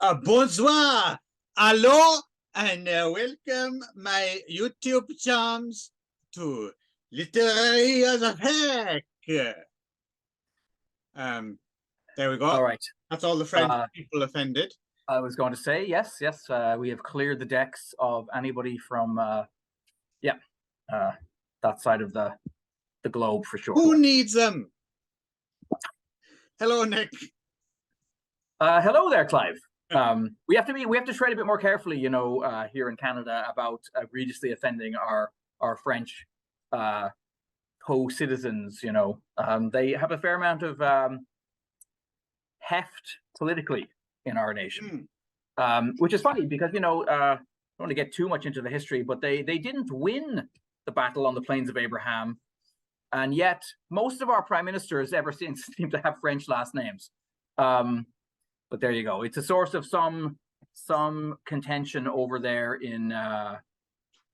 Bonsoir, hello, and welcome my YouTube chums to Literary as a Heck. There we go. All right. That's all the French people offended. I was going to say, yes. We have cleared the decks of anybody from, that side of the globe for sure. Who needs them? Hello, Nick. Hello there, Clive. We have to tread a bit more carefully, here in Canada about egregiously offending our French co-citizens. They have a fair amount of heft politically in our nation, which is funny because I don't want to get too much into the history, but they didn't win the battle on the Plains of Abraham, and yet most of our prime ministers ever since seem to have French last names. But there you go. It's a source of some contention over there in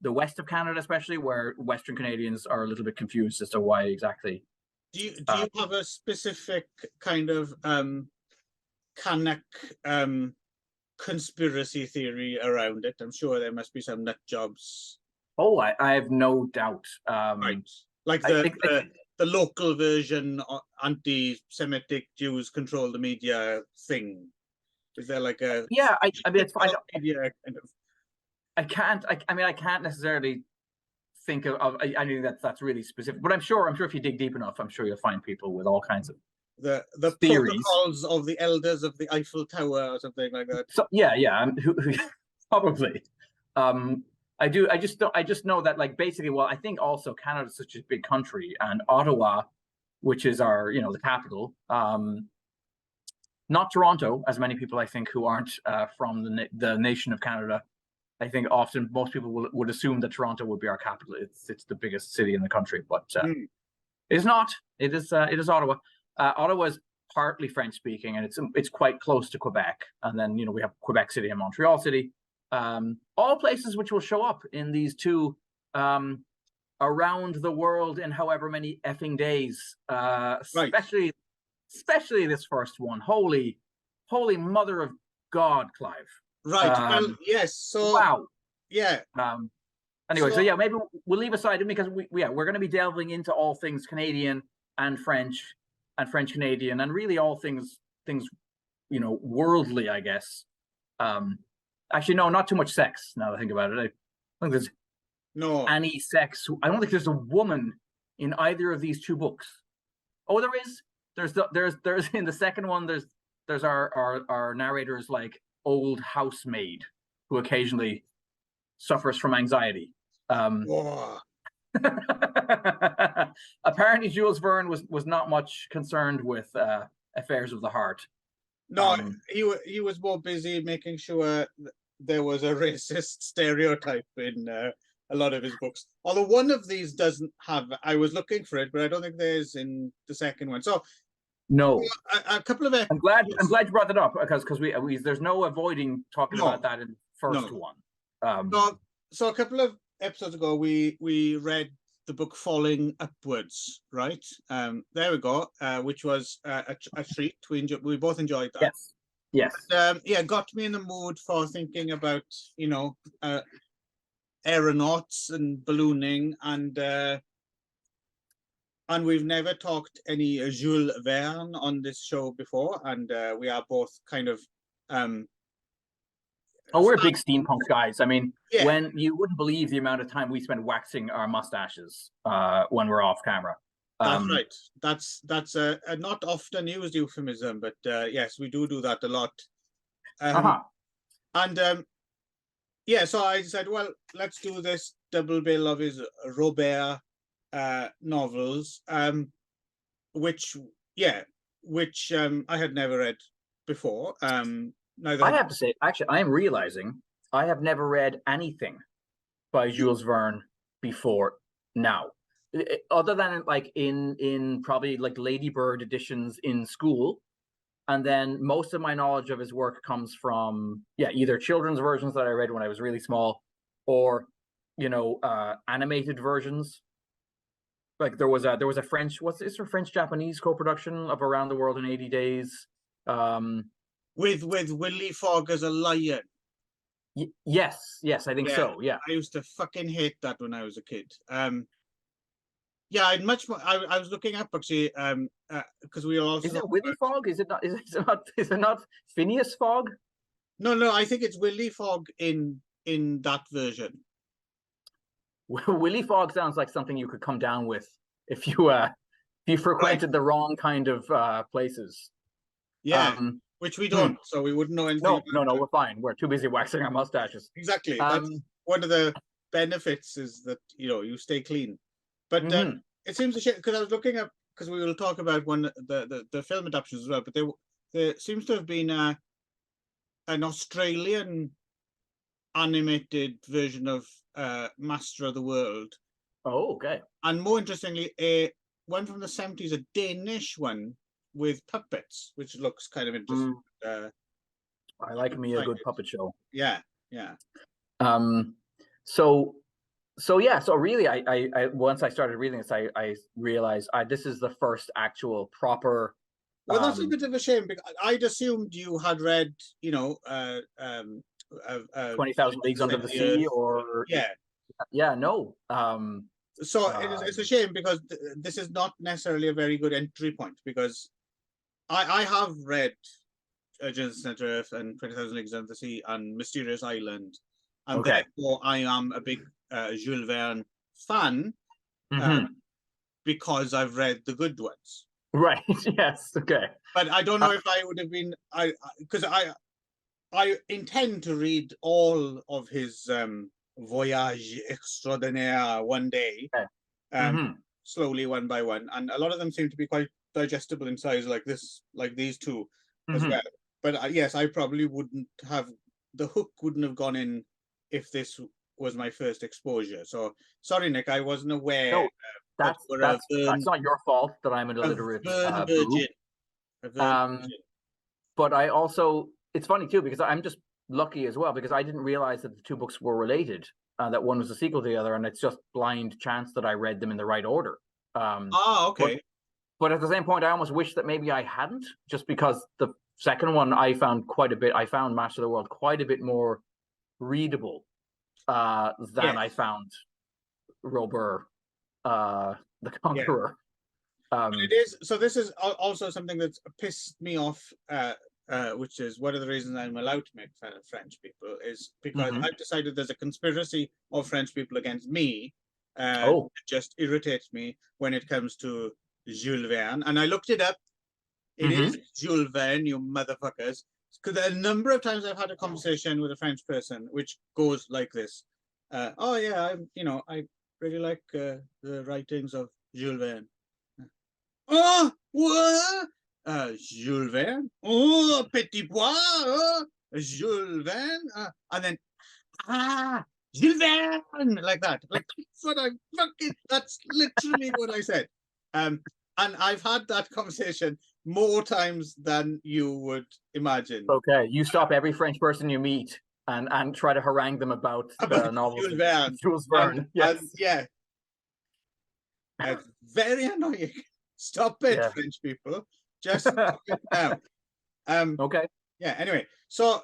the west of Canada, especially, where Western Canadians are a little bit confused as to why exactly. Do you have a specific kind of Canuck conspiracy theory around it? I'm sure there must be some nut jobs. Oh, I have no doubt. Right, like the local version, anti-Semitic Jews control the media thing. Is there like a I mean, it's fine. Media kind of... I can't necessarily think of anything that's really specific, but I'm sure if you dig deep enough, I'm sure you'll find people with all kinds of the theories. Protocols of the elders of the Eiffel Tower or something like that. So probably. I just know that, like, basically, well, I think also Canada's such a big country, and Ottawa, which is our, the capital, not Toronto, as many people I think who aren't from the nation of Canada, I think often most people would assume that Toronto would be our capital. It's the biggest city in the country, but it's not. It is Ottawa. Ottawa is partly French speaking, and it's quite close to Quebec, and then we have Quebec City and Montreal City. All places which will show up in these two around the world in however many effing days, especially this first one. Holy mother of God, Clive. Right. Well, yes. So wow. Yeah. Anyway, so maybe we'll leave aside, because we're going to be delving into all things Canadian and French Canadian, and really all things worldly, I guess. Actually, no, not too much sex. Now that I think about it, I don't think there's any sex. I don't think there's a woman in either of these two books. Oh, there is. There's in the second one. There's our narrator's like old housemaid who occasionally suffers from anxiety. Apparently, Jules Verne was not much concerned with affairs of the heart. No, he was more busy making sure there was a racist stereotype in a lot of his books. Although one of these doesn't have. I was looking for it, but I don't think there's in the second one. So no, a couple of. I'm glad you brought that up, because we there's no avoiding talking about that in the first one. So a couple of episodes ago, we read the book Falling Upwards, right? There we go, which was a treat. We both enjoyed that. Yes. But, got me in the mood for thinking about, aeronauts and ballooning, and we've never talked any Jules Verne on this show before, and we are both kind of we're big steampunk guys. I mean, when you wouldn't believe the amount of time we spend waxing our mustaches when we're off camera. That's right. That's a not often used euphemism, but yes, we do that a lot. And so I said, well, let's do this double bill of his ROBUR novels, which I had never read before. I have to say, actually, I am realizing I have never read anything by Jules Verne before now, other than like in probably like Lady Bird editions in school, and then most of my knowledge of his work comes from either children's versions that I read when I was really small, or animated versions. Like there was a French French-Japanese co-production of Around the World in 80 Days. with Willie Fogg as a lion. Yes, I think so. Yeah. I used to fucking hate that when I was a kid. Yeah, I'd much more. I was looking up actually, because we also. Is it Willie Fogg? Is it not? Is it not Phineas Fogg? No. I think it's Willie Fogg in that version. Willie Fogg sounds like something you could come down with if you frequented the wrong kind of places. Yeah, which we don't, so we wouldn't know anything. No, we're fine. We're too busy waxing our mustaches. Exactly. That's one of the benefits, is that you stay clean. But it seems a shame, because I was looking up, because we will talk about the film adaptations as well. But there seems to have been an Australian animated version of Master of the World. Oh, okay. And more interestingly, a one from the 70s, a Danish one with puppets, which looks kind of interesting. I like me a good puppet show. Yeah. So really, I once I started reading this, I realized this is the first actual proper. Well, that's a bit of a shame, because I'd assumed you had read, 20,000 Leagues Under the Sea, or no. So it's a shame, because this is not necessarily a very good entry point, because I have read Journey to Earth and 20,000 Leagues Under the Sea and Mysterious Island, and therefore I am a big Jules Verne fan, because I've read the good ones. Right. Yes. Okay. But I don't know if I would have been because I intend to read all of his Voyage Extraordinaire one day, slowly, one by one, and a lot of them seem to be quite digestible in size, like these two as well. But yes, I probably wouldn't have, the hook wouldn't have gone in if this was my first exposure. So sorry, Nick, I wasn't aware. No, that's not your fault that I'm an illiterate virgin. But I also, it's funny too, because I'm just lucky as well, because I didn't realize that the two books were related, that one was a sequel to the other, and it's just blind chance that I read them in the right order. Okay. But at the same point, I almost wish that maybe I hadn't, just because the second one I found Master of the World quite a bit more readable than I found ROBUR, the Conqueror. It is. So this is also something that's pissed me off, which is one of the reasons I'm allowed to make fun of French people, is because I've decided there's a conspiracy of French people against me. It just irritates me when it comes to Jules Verne. And I looked it up. It is Jules Verne, you motherfuckers. Because a number of times I've had a conversation with a French person which goes like this. I really like the writings of Jules Verne. Oh, what? Jules Verne? Oh, Petit Pois? Jules Verne? And then, Jules Verne! Like that. Like, that's literally what I said. And I've had that conversation more times than you would imagine. Okay, you stop every French person you meet and try to harangue them about the novel Jules Verne. Jules Verne. Yes. It's very annoying. Stop it, French people. Just stop it now. Okay. Yeah, anyway. So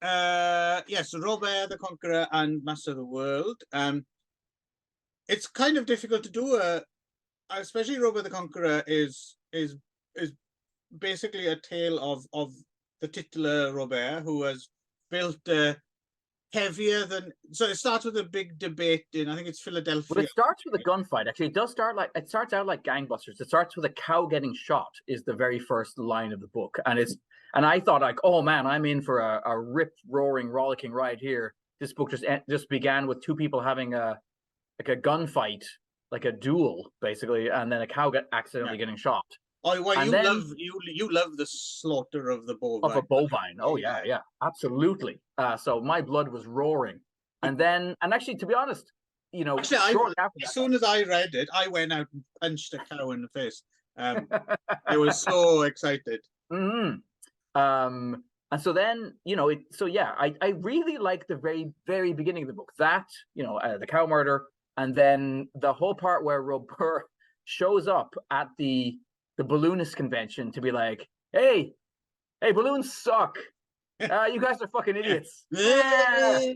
so Robert the Conqueror and Master of the World. It's kind of difficult to do especially Robert the Conqueror is basically a tale of the titular Robert, who has built heavier than. So it starts with a big debate in, I think it's Philadelphia. Well, it starts with a gunfight. Actually, it starts out like gangbusters. It starts with a cow getting shot, is the very first line of the book, and I thought, like, oh man, I'm in for a rip roaring rollicking ride here. This book just began with two people having a gunfight, like a duel, basically, and then a cow accidentally getting shot. Oh, well, you love the slaughter of the bovine. Of a bovine. Oh yeah, absolutely. So my blood was roaring, and actually, to be honest, as soon as I read it, I went out and punched a cow in the face. I was so excited. And so then, I really like the very, very beginning of the book. That, the cow murder, and then the whole part where ROBUR shows up at the balloonist convention to be like, hey, hey, balloons suck. You guys are fucking idiots. Yeah,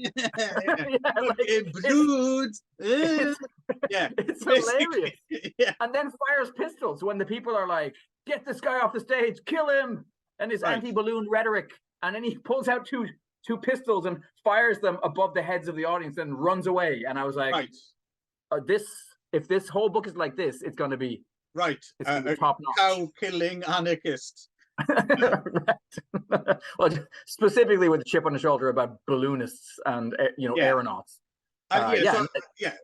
like, balloons. It's hilarious. Yeah. And then fires pistols when the people are like, get this guy off the stage, kill him, and his anti-balloon rhetoric. And then he pulls out two pistols and fires them above the heads of the audience and runs away. And I was like, if this whole book is like this, it's going to be it's gonna be top notch. Cow killing anarchist. Well, specifically with the chip on the shoulder about balloonists and aeronauts.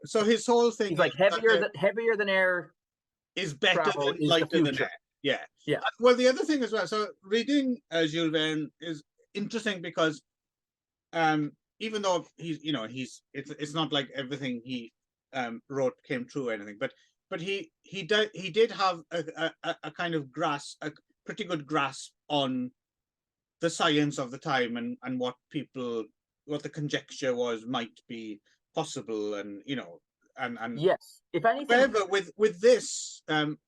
So his whole thing, he's like heavier than air is better than lighter than air. Yeah. Well, the other thing as well. So reading Jules Verne is interesting because, even though it's not like everything he wrote came true or anything, but he did have a kind of a pretty good grasp on the science of the time and what the conjecture was might be possible, and and yes, if anything. However, with this, and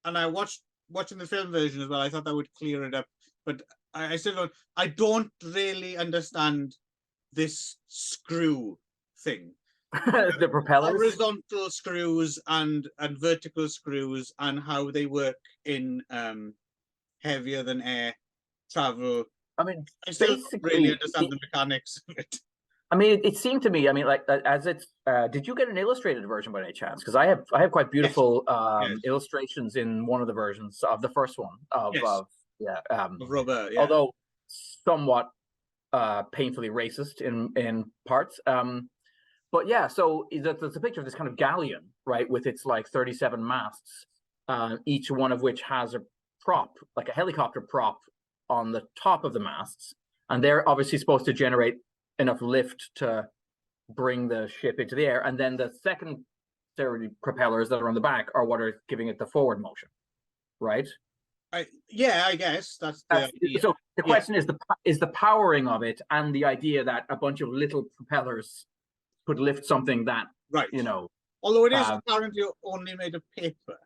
I watching the film version as well, I thought that would clear it up, but I still don't really understand this screw thing. The propellers, horizontal screws and vertical screws, and how they work in heavier than air travel. I mean, I still don't really understand the mechanics of it. I mean, it seemed to me, like as it's. Did you get an illustrated version by any chance? Because I have quite beautiful illustrations in one of the versions of the first one of ROBUR, although somewhat painfully racist in parts. But yeah, so there's a picture of this kind of galleon, right, with its like 37 masts, each one of which has a prop, like a helicopter prop, on the top of the masts, and they're obviously supposed to generate enough lift to bring the ship into the air, and then the secondary propellers that are on the back are what are giving it the forward motion, right? I guess that's so the question is the powering of it, and the idea that a bunch of little propellers could lift something that although it is apparently only made of paper.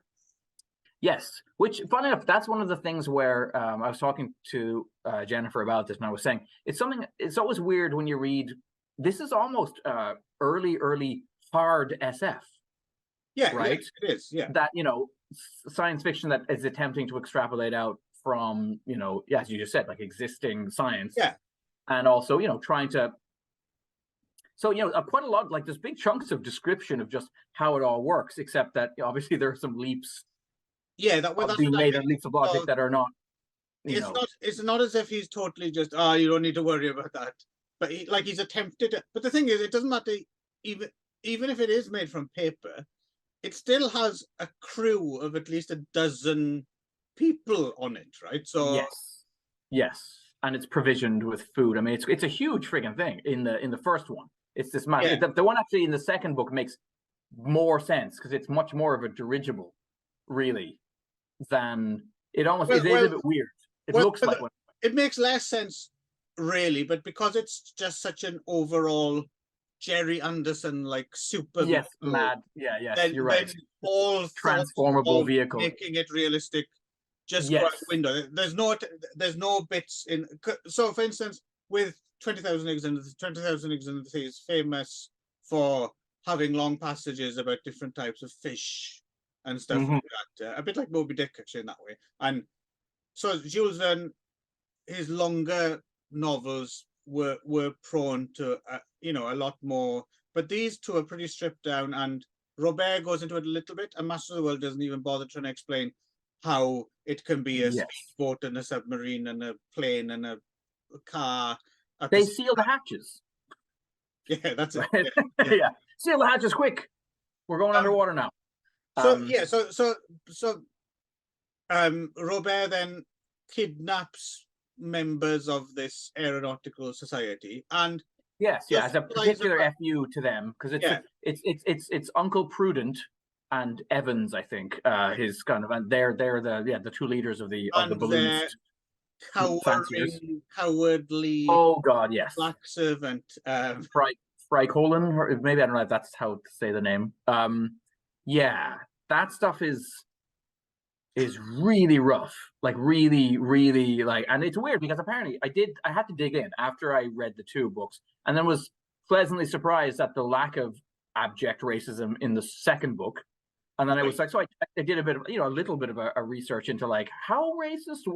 Yes, which, funny enough, that's one of the things where I was talking to Jennifer about this, and I was saying it's always weird when you read. This is almost early hard SF. Yeah, right. Yeah, it is. Yeah, that science fiction that is attempting to extrapolate out from as you just said, like existing science. Yeah, and also trying to. So quite a lot, like there's big chunks of description of just how it all works, except that obviously there are some leaps. Yeah, that's being made on leaps of logic that are not. It's not as if he's totally just you don't need to worry about that. But he's attempted it. But the thing is, it doesn't matter. Even if it is made from paper, it still has a crew of at least a dozen people on it, right? So yes, and it's provisioned with food. I mean, it's a huge friggin' thing in the first one. It's this massive. The one actually in the second book makes more sense because it's much more of a dirigible, really, than it almost is a bit weird. It looks like one. It makes less sense, really, but because it's just such an overall Jerry Anderson like super mad. You're right. All transformable vehicle, making it realistic, just out the window. There's no bits in. So, for instance, with 20,000 Leagues Under the Sea is famous for having long passages about different types of fish and stuff like that. A bit like Moby Dick, actually, in that way. And so Jules Verne, his longer novels were prone to a lot more, but these two are pretty stripped down, and Robert goes into it a little bit, and Master of the World doesn't even bother trying to explain how it can be a speedboat and a submarine and a plane and a car. They seal the hatches. Yeah, that's it. Yeah. Seal the hatches quick. We're going underwater now. So Robert then kidnaps members of this aeronautical society, and as a particular FU to them, because it's Uncle Prudent and Evans, I think, his kind of, and they're the two leaders of the balloonist. Cowardly. Oh God, yes. Black servant. Freikolin, or maybe I don't know if that's how to say the name. That stuff is is really rough, like really like, and it's weird because apparently I had to dig in after I read the 2 books, and then was pleasantly surprised at the lack of abject racism in the 2nd book. And then I was like, so I did a bit of, a little bit of a research into like how racist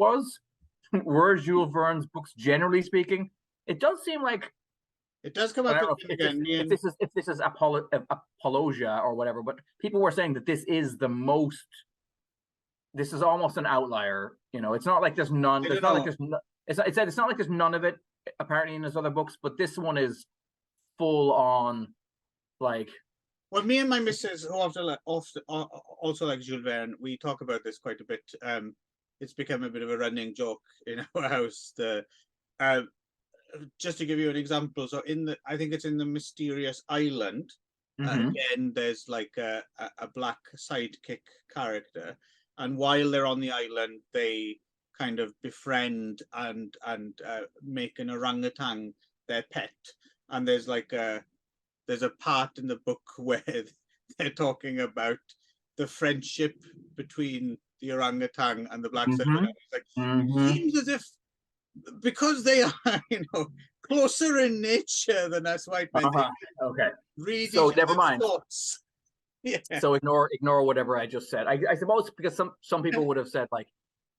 were Jules Verne's books generally speaking. It does seem like it does come up again. If this is apologia or whatever, but people were saying that this is almost an outlier. It's not like there's none. It's not like there's. It's not like there's none of it apparently in his other books, but this one is full on, like. Well, me and my missus, who also like Jules Verne, we talk about this quite a bit. It's become a bit of a running joke in our house. Just to give you an example, so I think it's in the Mysterious Island. Again, there's like a black sidekick character, and while they're on the island, they kind of befriend and make an orangutan their pet. And there's a part in the book where they're talking about the friendship between the orangutan and the black sidekick. It's like, it seems as if, because they are, closer in nature than us white men. Okay. Read so never mind. Thoughts. Yeah. So ignore whatever I just said. I suppose because some people would have said like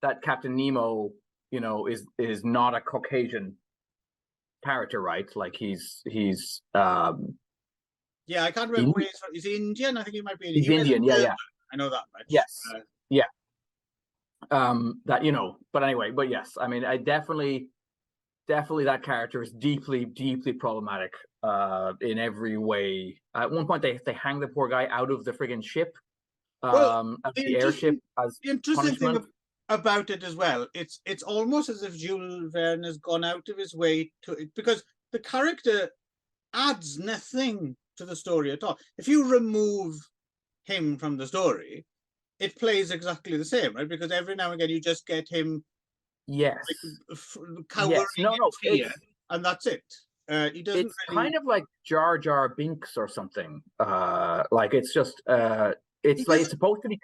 that Captain Nemo, is not a Caucasian character, right? Like he's yeah, I can't remember where he's Indian. I think he might be He's Indian, yeah. I know that much. Yes. Yeah. That but anyway, but yes, I mean, I definitely that character is deeply problematic in every way. At one point they hang the poor guy out of the friggin' ship, the airship, as the interesting punishment. thing about it as well, it's almost as if Jules Verne has gone out of his way to it, because the character adds nothing to the story at all. If you remove him from the story, it plays exactly the same, right? Because every now and again you just get him, yes, cowering in fear, and that's it. He doesn't. It's really... kind of like Jar Jar Binks or something. Like it's just, it's like it's supposed to be.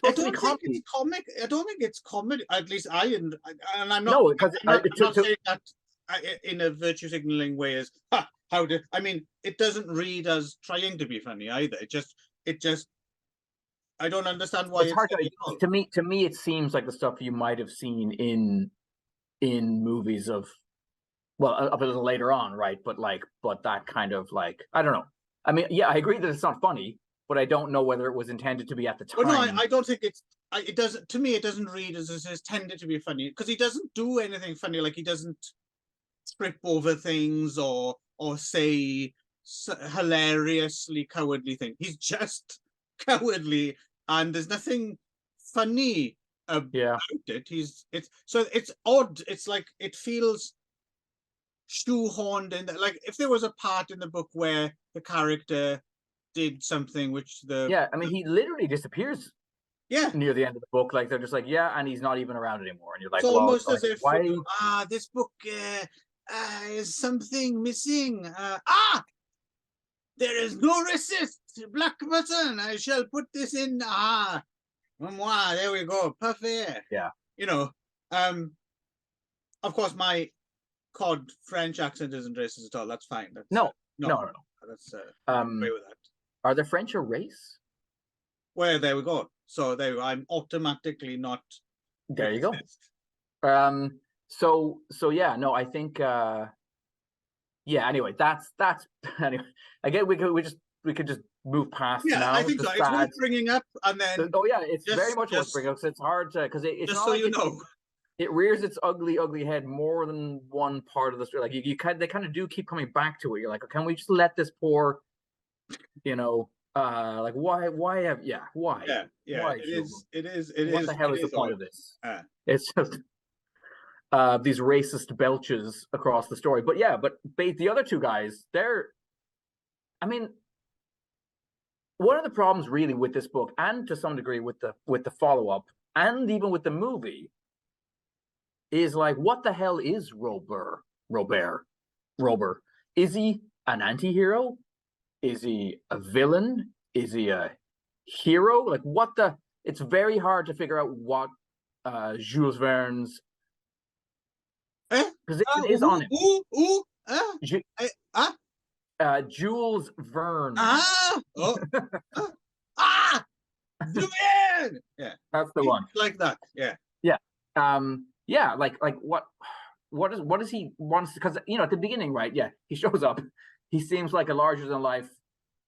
I don't think it's comic. I don't think it's comedy. At least and I'm not. No, because I'm not saying that in a virtue signaling way as I mean, it doesn't read as trying to be funny either. It just. I don't understand why it's hard to me. It seems like the stuff you might have seen in movies of, well, a little later on, right? But that kind of like, I don't know. I mean, yeah, I agree that it's not funny, but I don't know whether it was intended to be at the time. Well, no, I don't think it doesn't. To me, it doesn't read as it's tended to be funny, because he doesn't do anything funny. Like he doesn't trip over things or say hilariously cowardly things. He's just cowardly, and there's nothing funny about it. It's odd. It's like it feels shoehorned in. Like if there was a part in the book where the character did something which I mean, he literally disappears near the end of the book. Like they're just like, and he's not even around anymore, and you're like, it's almost as if why this book is something missing. There is no racist black button. I shall put this in. There we go. Perfect. Yeah. Of course, my cod French accent isn't racist at all. That's fine. No. That's I'm away with that. Are the French a race? Well, there we go. So I'm automatically not. There you go. So yeah, no, I think anyway, that's anyway. Again, we could just move past now. I think so. It's worth bringing up, and then it's very much worth bringing up. So it's hard to, because it's just not so it rears its ugly head more than one part of the story. Like they kind of do keep coming back to it. You're like, can we just let this poor, like why why? Yeah. Why, it is. What the hell is the point of this? It's just these racist belches across the story. But the other two guys, I mean, one of the problems really with this book, and to some degree with the follow-up, and even with the movie, is like, what the hell is ROBUR? Is he an anti-hero? Is he a villain? Is he a hero? Like, what the it's very hard to figure out what Jules Verne's, position is on him. Jules Verne. Yeah, that's the one. Like that. Yeah. Yeah. Yeah. Like what does he wants? Because at the beginning, right? Yeah, he shows up. He seems like a larger than life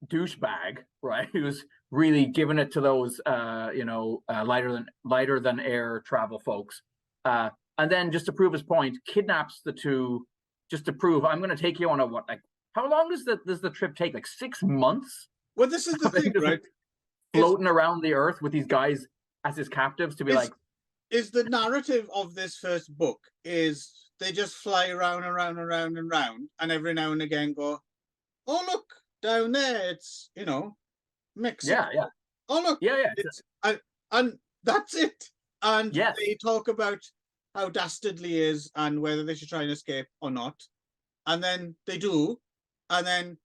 douchebag, right? Who's really giving it to those lighter than air travel folks. And then just to prove his point, kidnaps the two just to prove I'm going to take you on a what? Like, how long does the trip take? Like 6 months? Well, this is the thing, right? Floating around the earth with these guys as his captives to be is the narrative of this first book is they just fly around and round, and every now and again go, oh look, down there it's Mexico. Yeah. Oh look, it's, and that's it. And they talk about how dastardly he is and whether they should try and escape or not. And then they do, and then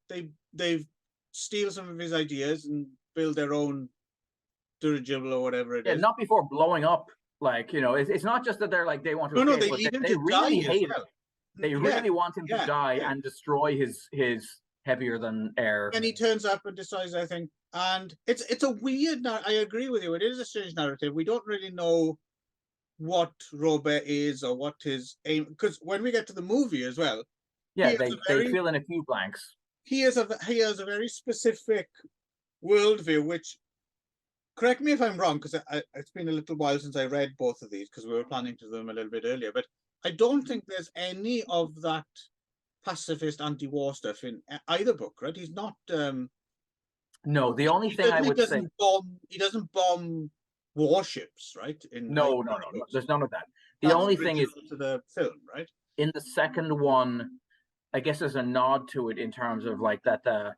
they steal some of his ideas and build their own dirigible or whatever it is. Not before blowing up. Like, it's not just that they're like they want to escape, they leave him to really die hate as well. him. They really want him to die and destroy his heavier than air. And he turns up and decides, I think, and it's a weird. I agree with you. It is a strange narrative. We don't really know what Robert is or what his aim. Because when we get to the movie as well, they fill in a few blanks. He has a very specific worldview, which. Correct me if I'm wrong, because it's been a little while since I read both of these, because we were planning to do them a little bit earlier. But I don't think there's any of that pacifist anti-war stuff in either book, right? He's not. No, the only thing I would say he doesn't bomb warships, right? No. There's none of that. The only thing is to the film, right? In the second one, I guess there's a nod to it in terms of like that the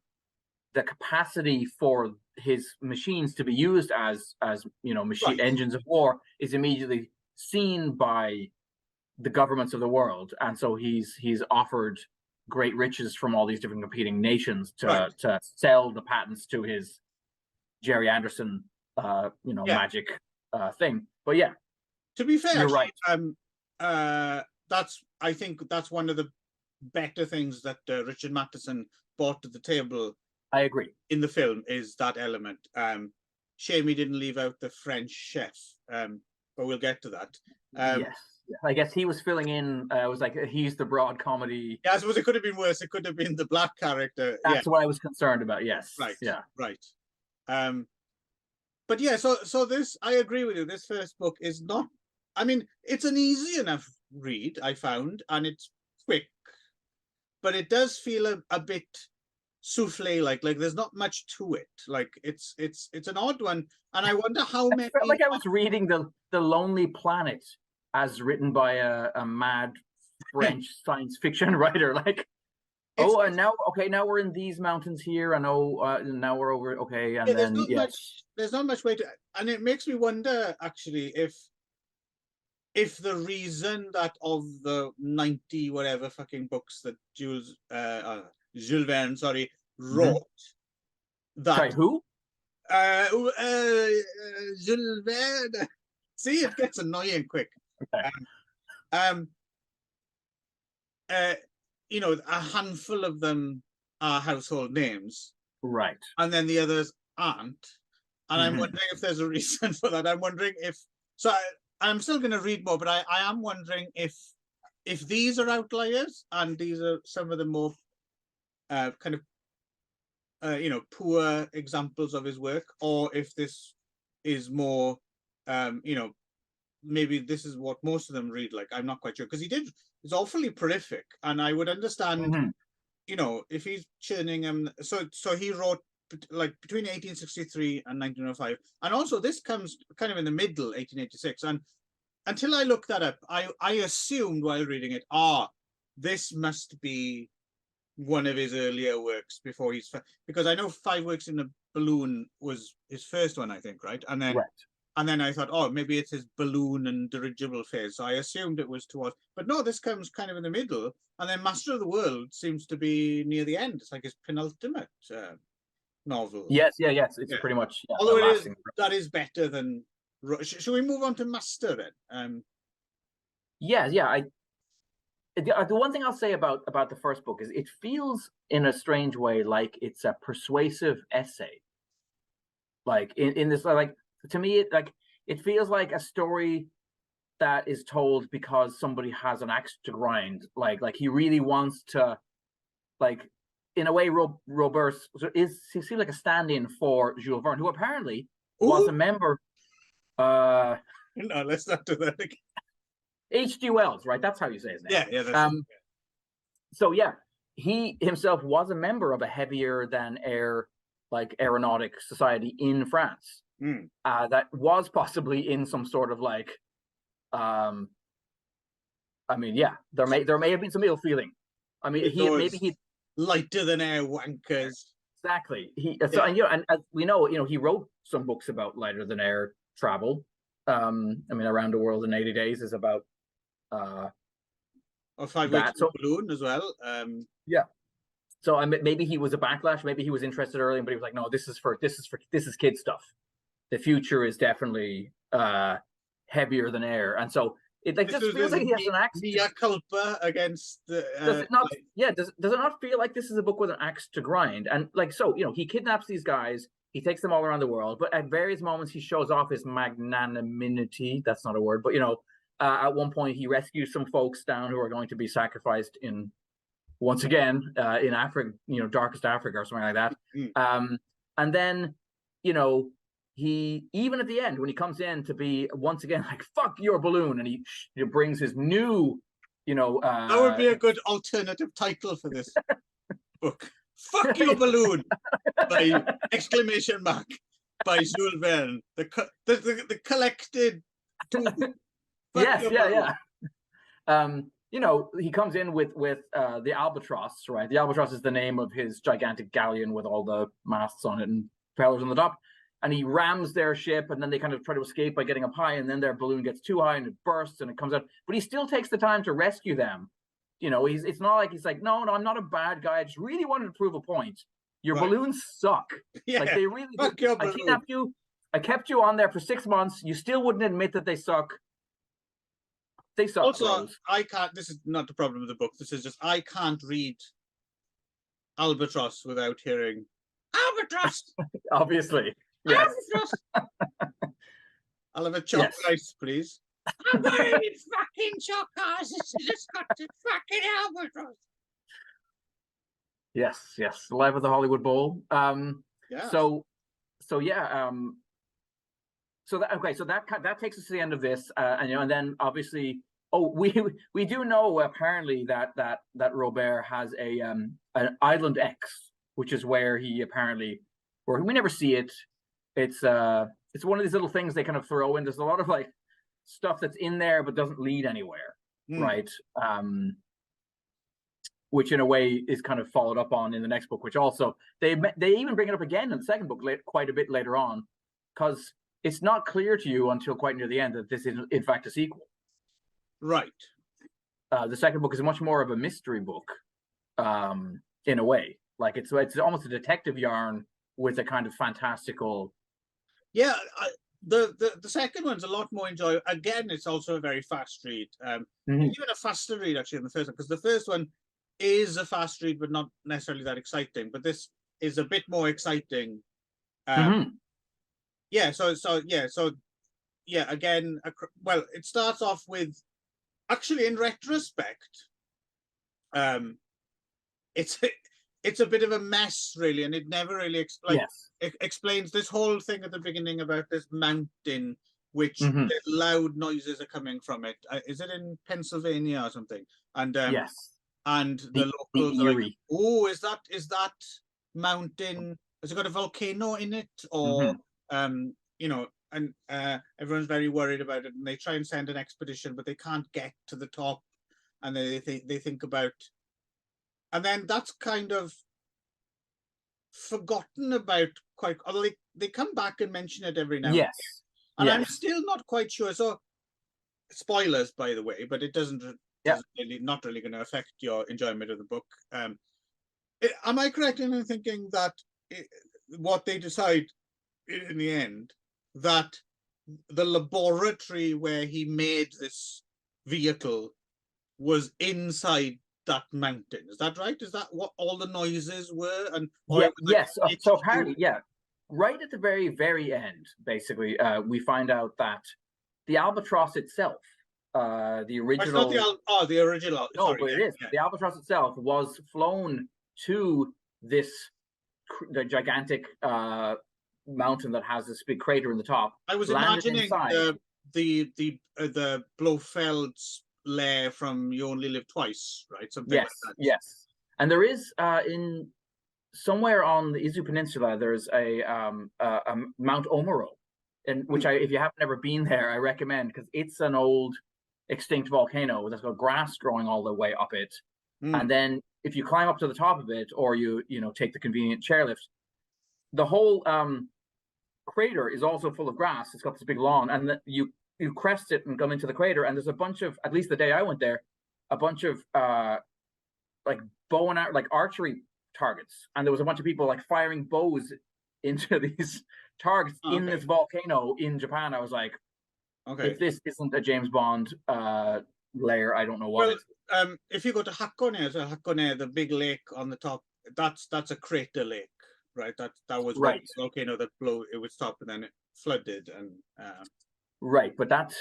capacity for his machines to be used as engines of war is immediately seen by the governments of the world, and so he's offered great riches from all these different competing nations to sell the patents to his Jerry Anderson magic thing. But yeah, to be fair, you're right. I think that's one of the better things that Richard Matheson brought to the table. I agree. In the film is that element. Shame he didn't leave out the French chef, but we'll get to that. Yes. I guess he was filling in. It was like he's the broad comedy. Yeah, I suppose it could have been worse. It could have been the black character. That's what I was concerned about. Yes. Right. Yeah. Right. But yeah, so this, I agree with you. This first book is not. I mean, it's an easy enough read, I found, and it's quick, but it does feel a bit souffle like there's not much to it. Like it's an odd one, and I wonder how many. I felt like I was reading the Lonely Planet as written by a mad French science fiction writer. Like, and now we're in these mountains here. I know now we're over. Okay, and there's not much way to, and it makes me wonder actually if the reason that of the 90 whatever fucking books that Jules Verne, wrote that. Sorry, who? Jules Verne. See, it gets annoying quick. Okay. A handful of them are household names, right? And then the others aren't. And I'm wondering if there's a reason for that. I'm wondering if I'm still going to read more, but I am wondering if these are outliers and these are some of the more kind of poor examples of his work, or if this is more maybe this is what most of them read like. I'm not quite sure, because it's awfully prolific, and I would understand if he's churning him. So he wrote like between 1863 and 1905, and also this comes kind of in the middle, 1886, and until I looked that up, I assumed while reading it, this must be one of his earlier works before because I know 5 Weeks in a Balloon was his first one, I think, right? And then I thought, maybe it's his balloon and dirigible phase. So I assumed it was towards, but no, this comes kind of in the middle. And then Master of the World seems to be near the end. It's like his penultimate novel. Yes, it's pretty much Although that is better than. Should we move on to Master then? The one thing I'll say about the first book is it feels in a strange way like it's a persuasive essay. Like in this, like, to me, it feels like a story that is told because somebody has an axe to grind. Like he really wants to, like, in a way, ROBUR seems like a stand-in for Jules Verne, who apparently was a member. No, let's not do that again. H.G. Wells, right? That's how you say his name. Yeah, that's So yeah, he himself was a member of a heavier than air, like, aeronautic society in France. That was possibly in some sort of like, I mean, yeah, there may have been some ill feeling. I mean, maybe he lighter than air wankers. Exactly. So, and as we know, he wrote some books about lighter than air travel. I mean, Around the World in 80 Days is about or 5 Weeks in a Balloon as well. Yeah. So maybe he was a backlash. Maybe he was interested early, but he was like, no, this is kid stuff. The future is definitely heavier than air, and so it just feels like he has an axe. Mea culpa against the. Does it not? Yeah. Does it not feel like this is a book with an axe to grind? And like, so he kidnaps these guys. He takes them all around the world, but at various moments he shows off his magnanimity. That's not a word, but at one point he rescues some folks down who are going to be sacrificed in, once again, in Africa, darkest Africa or something like that. And then, he, even at the end when he comes in to be once again like, fuck your balloon, and he brings his new, that would be a good alternative title for this book. Fuck your balloon! By exclamation mark by Jules Verne. The collected. Yeah. He comes in with the Albatross, right? The Albatross is the name of his gigantic galleon with all the masts on it and propellers on the top. And he rams their ship, and then they kind of try to escape by getting up high, and then their balloon gets too high and it bursts and it comes out. But he still takes the time to rescue them. It's not like he's like, no, I'm not a bad guy. I just really wanted to prove a point. Your balloons suck. Yeah, like, they really do. I kidnapped you. I kept you on there for 6 months. You still wouldn't admit that they suck. They suck. Also, bros. I can't. This is not the problem with the book. This is just I can't read Albatross without hearing Albatross. Obviously, yes. Albatross. I'll have a chopped rice, please. I'm going to eat fucking chockers. It's got to fucking Albatross. Yes. Live at the Hollywood Bowl. So that takes us to the end of this, and then obviously, we do know apparently that ROBUR has an Island X, which is where he apparently, or we never see it. It's one of these little things they kind of throw in. There's a lot of like stuff that's in there but doesn't lead anywhere, right? Which in a way is kind of followed up on in the next book, which also they even bring it up again in the second book quite a bit later on, because it's not clear to you until quite near the end that this is in fact a sequel. Right. The second book is much more of a mystery book, in a way. Like it's almost a detective yarn with a kind of fantastical. Yeah, the second one's a lot more enjoyable. Again, it's also a very fast read. Even a faster read actually than the first one, because the first one is a fast read, but not necessarily that exciting. But this is a bit more exciting. Yeah. So again, well, it starts off with, actually, in retrospect, it's a bit of a mess, really, and it never really explains this whole thing at the beginning about this mountain, which loud noises are coming from it. Is it in Pennsylvania or something? And and the locals are like, oh, is that mountain? Has it got a volcano in it, or and everyone's very worried about it, and they try and send an expedition, but they can't get to the top, and they think about, and then that's kind of forgotten about quite. Although they come back and mention it every now and then, and I'm still not quite sure. So, spoilers, by the way, but it doesn't not really going to affect your enjoyment of the book. Am I correct in thinking that what they decide in the end, that the laboratory where he made this vehicle was inside that mountain. Is that right? Is that what all the noises were? And yes. So apparently, right at the very, very end, basically, we find out that the albatross itself, the original. It's not the original. No, sorry, but it is. The albatross itself was flown to the gigantic mountain that has this big crater in the top. I was imagining the Blofeld's lair from You Only Live Twice, right? Something like that. Yes. And there is in somewhere on the Izu Peninsula, there's a Mount Omoro, and which if you haven't ever been there, I recommend, because it's an old extinct volcano that's got grass growing all the way up it. And then if you climb up to the top of it, or you take the convenient chairlift, the whole crater is also full of grass. It's got this big lawn, and you crest it and come into the crater, and there's a bunch of, at least the day I went there, a bunch of like bow and arrow, like archery targets, and there was a bunch of people like firing bows into these targets in this volcano in Japan. I was like, okay, if this isn't a James Bond lair, I don't know what. Well, if you go to Hakone, the big lake on the top, that's a crater lake, right? That was right. The volcano that blew. It would stop and then it flooded and. Right, but that's.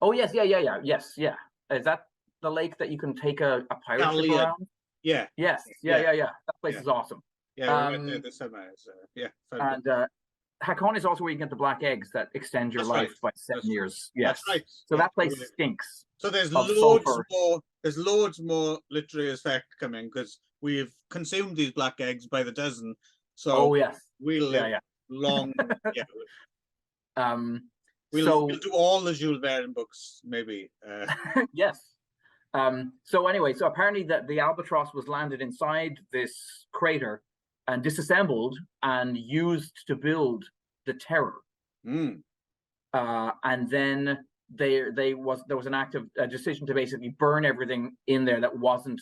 Oh yes, yes. Is that the lake that you can take a pirate ship around? Yeah. Yes. Yeah. That place is awesome. Yeah, we went there this summer. And Hakone is also where you get the black eggs that extend your life by 7 years. Yes. That's right. So that place stinks. So there's loads more. There's loads more literary effect coming because we've consumed these black eggs by the dozen. So we'll live long. We'll do all the Jules Verne books, maybe. Yes. So anyway, so apparently the albatross was landed inside this crater and disassembled and used to build the Terror. And then there was an act of a decision to basically burn everything in there that wasn't,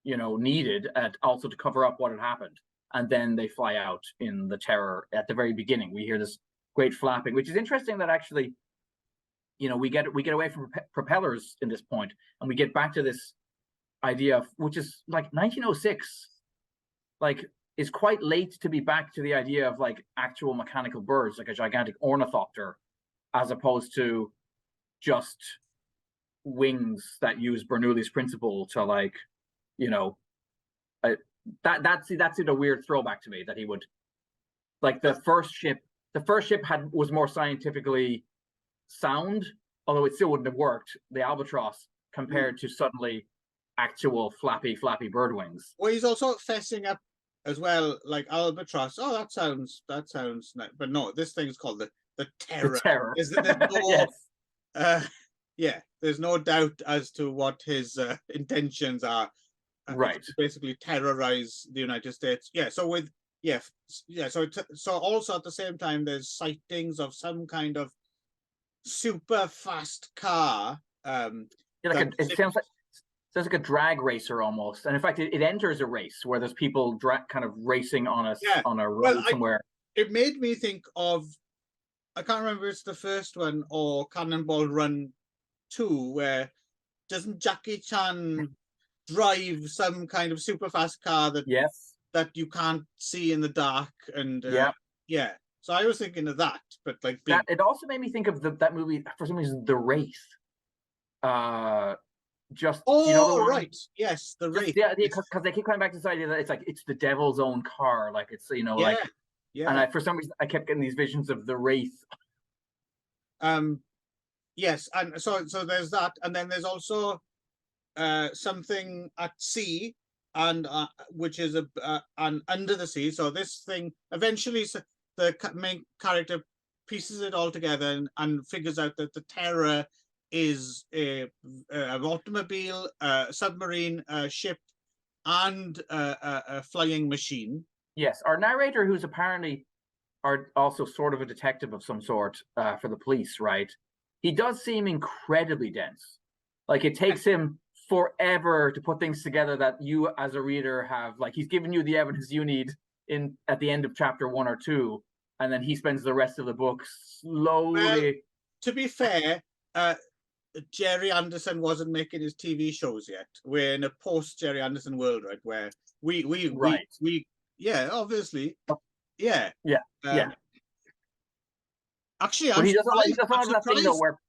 needed, also to cover up what had happened. And then they fly out in the Terror at the very beginning. We hear this great flapping, which is interesting that actually, we get away from propellers in this point, and we get back to this idea of, which is like 1906, like is quite late to be back to the idea of like actual mechanical birds, like a gigantic ornithopter, as opposed to just wings that use Bernoulli's principle to like, that's a weird throwback to me that he would, like the first ship was more scientifically sound, although it still wouldn't have worked, the albatross, compared to suddenly actual flappy bird wings. Well, he's also fessing up as well, like albatross. Oh, that sounds nice. But no, this thing's called the Terror. The Terror. There's no doubt as to what his intentions are. Right. To basically terrorize the United States. So also at the same time, there's sightings of some kind of super fast car. It sounds like a drag racer almost, and in fact, it enters a race where there's people kind of racing on a road somewhere. It made me think of, I can't remember if it's the first one or Cannonball Run 2, where doesn't Jackie Chan drive some kind of super fast car that you can't see in the dark, and so I was thinking of that, but like it also made me think of that movie for some reason, The Wraith. Right, yes, The Wraith. Because they keep coming back to this idea that it's the devil's own car, like it's and for some reason I kept getting these visions of The Wraith. Yes, and so there's that, and then there's also something at sea, and which is and under the sea. So this thing eventually, the main character pieces it all together and figures out that the Terror is an automobile, submarine, ship, and a flying machine. Yes, our narrator, who's apparently also sort of a detective of some sort for the police, right? He does seem incredibly dense. Like it takes him forever to put things together that you as a reader have, like, he's given you the evidence you need at the end of chapter 1 or 2, and then he spends the rest of the book slowly. Well, to be fair, Jerry Anderson wasn't making his TV shows yet. We're in a post Jerry Anderson world, right? Where we yeah, obviously, yeah. Actually, but he doesn't have that thing though where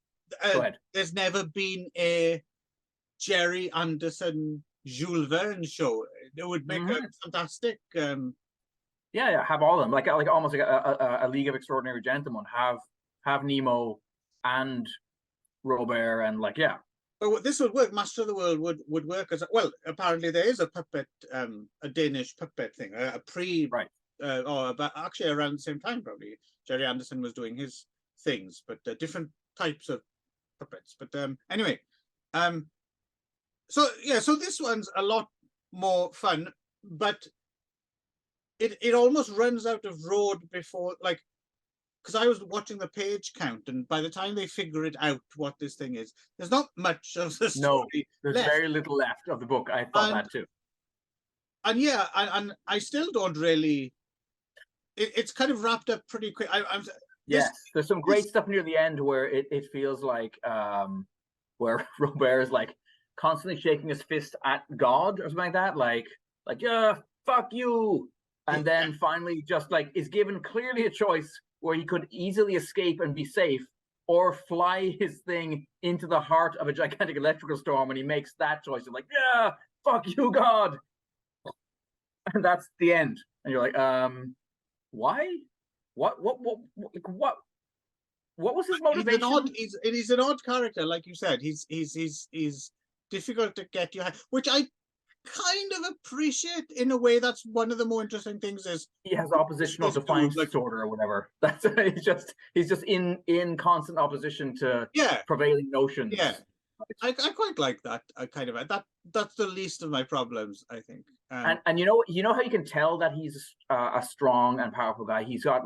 go ahead. There's never been a Jerry Anderson Jules Verne show. It would make a fantastic. Have all of them like almost like a League of Extraordinary Gentlemen. Have Nemo and Robert and But this would work. Master of the World would work as well. Apparently, there is a puppet, a Danish puppet thing, a pre but actually around the same time probably. Jerry Anderson was doing his things, but different types of puppets. But anyway, so this one's a lot more fun, but it almost runs out of road before, because I was watching the page count, and by the time they figure it out what this thing is, there's not much of the story. There's left. Very little left of the book. I thought that too. And I still don't really. It's kind of wrapped up pretty quick. There's some great stuff near the end where it feels like where Robert is constantly shaking his fist at God or something like that, like yeah, fuck you, and then finally just is given clearly a choice where he could easily escape and be safe, or fly his thing into the heart of a gigantic electrical storm, and he makes that choice of yeah, fuck you, God, and that's the end, and you're why? What was his motivation? He's an odd character, like you said. He's difficult to get your head, which I kind of appreciate in a way. That's one of the more interesting things is he has oppositional defiance disorder or whatever. That's he's just in constant opposition to prevailing notions. Yeah, I quite like that. That's the least of my problems, I think. And you know how you can tell that he's a strong and powerful guy. He's got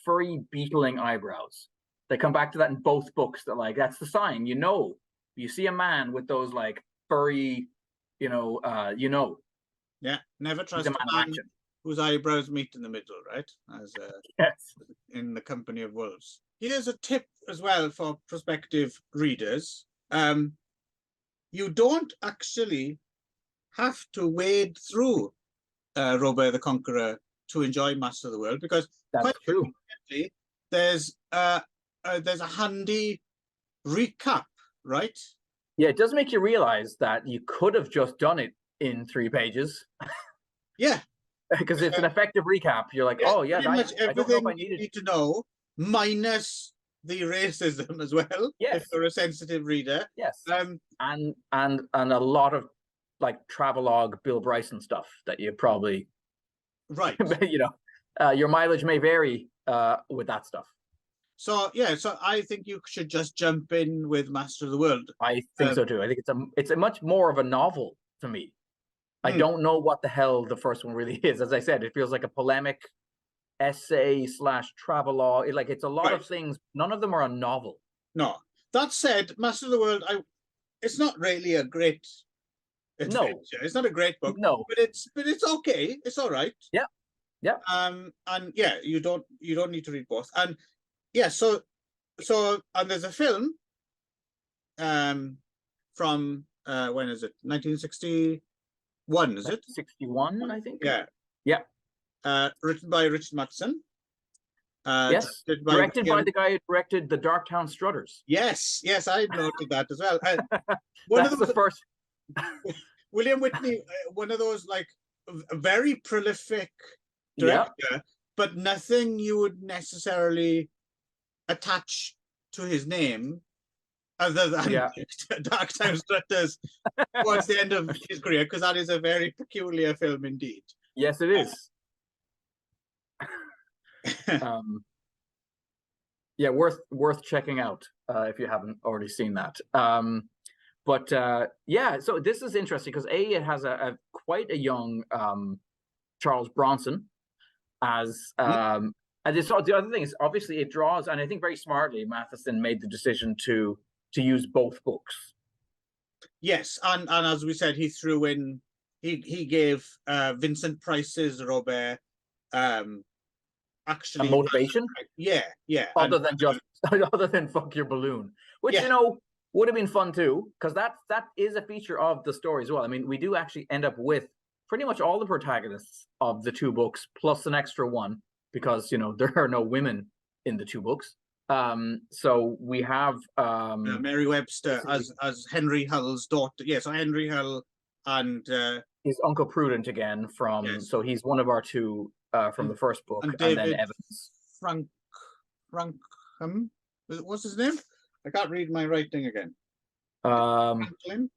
furry beetling eyebrows. They come back to that in both books. That that's the sign. You see a man with those furry, Yeah, never trust a man whose eyebrows meet in the middle, right? As in The Company of Wolves. Here's a tip as well for prospective readers. You don't actually have to wade through Robert the Conqueror to enjoy Master of the World, because that's true. There's a handy recap, right? Yeah, it does make you realize that you could have just done it in 3 pages. Yeah, because it's an effective recap. You're pretty much everything you need to know, minus the racism as well. Yes, if you're a sensitive reader. Yes, and a lot of travelogue Bill Bryson stuff that you probably your mileage may vary with that stuff. So I think you should just jump in with Master of the World. I think so too. I think it's a much more of a novel to me. I don't know what the hell the first one really is. As I said, it feels like a polemic essay / travelogue. It's a lot of things. None of them are a novel. No. That said, Master of the World, it's not really a great adventure. No, it's not a great book. No, but it's okay. It's all right. Yeah. And you don't need to read both. And so and there's a film from when is it? 1961, is it? 61, I think. Yeah. Written by Richard Matheson. Yes. Directed by the guy who directed the Darktown Strutters. Yes, I noted that as well. That's the first. William Whitney, one of those a very prolific director, but nothing you would necessarily attach to his name other than Darktown Strutters towards the end of his career, because that is a very peculiar film indeed. Yes, it is. Worth checking out if you haven't already seen that. So this is interesting because it has a quite a young Charles Bronson as and the other thing is obviously it draws, and I think very smartly Matheson made the decision to use both books. Yes, and as we said, he threw in he gave Vincent Price's Robert actually a motivation. Yeah. Other than just other than fuck your balloon, which would have been fun too, because that is a feature of the story as well. I mean, we do actually end up with pretty much all the protagonists of the 2 books plus an extra one, because there are no women in the 2 books. So we have Mary Webster as Henry Hull's daughter. Yeah, so Henry Hull and his Uncle Prudent again from so he's one of our 2 from the first book, and David then Evans. Frankham, what's his name? I can't read my writing again. Franklin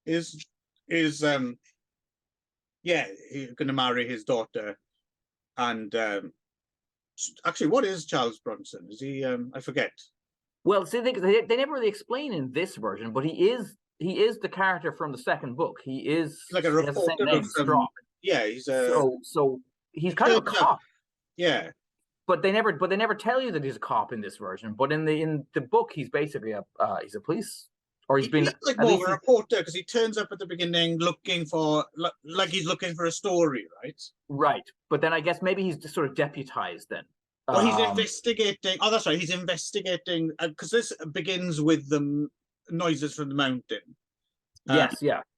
is he's going to marry his daughter, and actually, what is Charles Bronson? Is he? I forget. Well, see, they never really explain in this version, but he is the character from the second book. He is like a reporter name, Strong. Yeah, he's a so he's kind of a cop. Yeah, but they never tell you that he's a cop in this version. But in the book, he's basically he's a police, or he's been like more of a reporter, because he turns up at the beginning looking for like he's looking for a story, right? Right, but then I guess maybe he's just sort of deputized then. Well, he's investigating. Oh, that's right. He's investigating because this begins with the noises from the mountain. Yes,